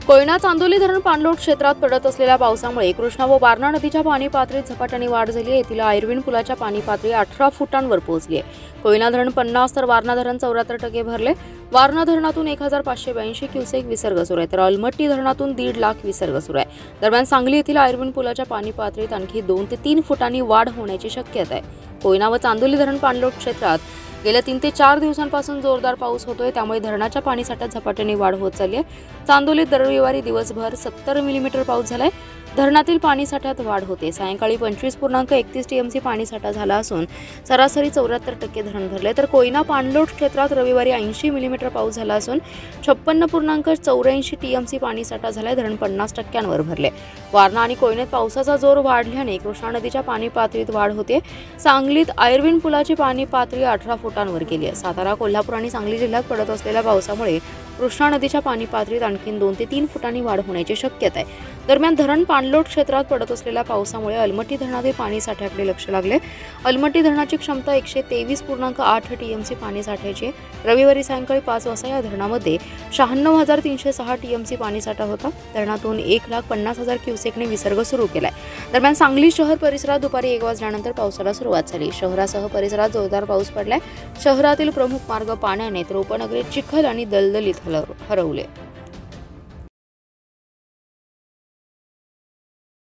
कोयना चांदोली धरण पाणलोट क्षेत्रात पडत असलेल्या पावसामुळे कृष्णा व वारणा नदीच्या पाणी पातळीत झपाट्याने वाढ झाली आहे। येथील आयर्विन पुलाच्या पाणी पातळी 18 फुटांवर पोहोचली आहे। कोयना धरण 50 तर वारणा धरण 74% भरले। वारणा धरणातून 1582 क्युसेक विसर्ग सुरू आहे, तर अलमट्टी धरणातून 1.5 लाख विसर्ग सुरू आहे। दरम्यान सांगली येथील आयर्विन पुलाच्या पाणी पातळीत आणखी 2 ते 3 फुटांनी वाढ होण्याची शक्यता आहे। कोयना व चांदोली धरण पाणलोट क्षेत्रात गेल्या 3 ते 4 दिवसांपासून जोरदार पाऊस होतोय, त्यामुळे धरणाच्या पाणीसाठ्यात झपाट्याने वाढ होत चालली आहे। चांदोलीत दर रविवारी दिवसभर 70 मिलीमीटर पाऊस झालाय। धरणातील पाणीसाठ्यात वाढ होते। सायंकाळी 25.31 टीएमसी पाणीसाठा झाला असून सरासरी 74% धरण भरले, तर कोयना पाणलोट क्षेत्रात रविवारी 80 मिलीमीटर पाऊस झाला असून 56.84 टीएमसी पाणीसाठा झालाय। धरण 50%वर भरले। वारणा आणि कोयनेत पावसाचा जोर वाढल्याने कृष्णा नदीच्या पाणी पातळीत वाढ होते। सांगलीत आयर्विन पुलाची पाणी पातळी 18 फुटांवर गेली आहे। सातारा, कोल्हापूर आणि सांगली जिल्ह्यात पडत असलेल्या पावसामुळे कृष्णा नदीच्या पाणी पातळीत आणखी 2 ते 3 फुटांनी वाढ होण्याची शक्यता आहे। दरम्यान धरण पाणलोट क्षेत्रात पडत असलेल्या पावसामुळे अलमट्टी धरणातील पाणी साठ्याकडे लक्ष लागले। अलमट्टी धरणाची क्षमता 123.8 टीएमसी पाणी साठ्याची। रविवारी सायंकाळी 5 वाजता या धरणामध्ये 96,306 टीएमसी पाणीसाठा होता। धरणातून 1,50,000 क्युसेकने विसर्ग सुरू केलाय। दरम्यान सांगली शहर परिसरात दुपारी 1 वाजल्यानंतर पावसाला सुरुवात झाली। शहरासह परिसरात जोरदार पाऊस पडलाय। शहरातील प्रमुख मार्ग पाण्याने तर उपनगरीत चिखल आणि दलदलीत हरवले।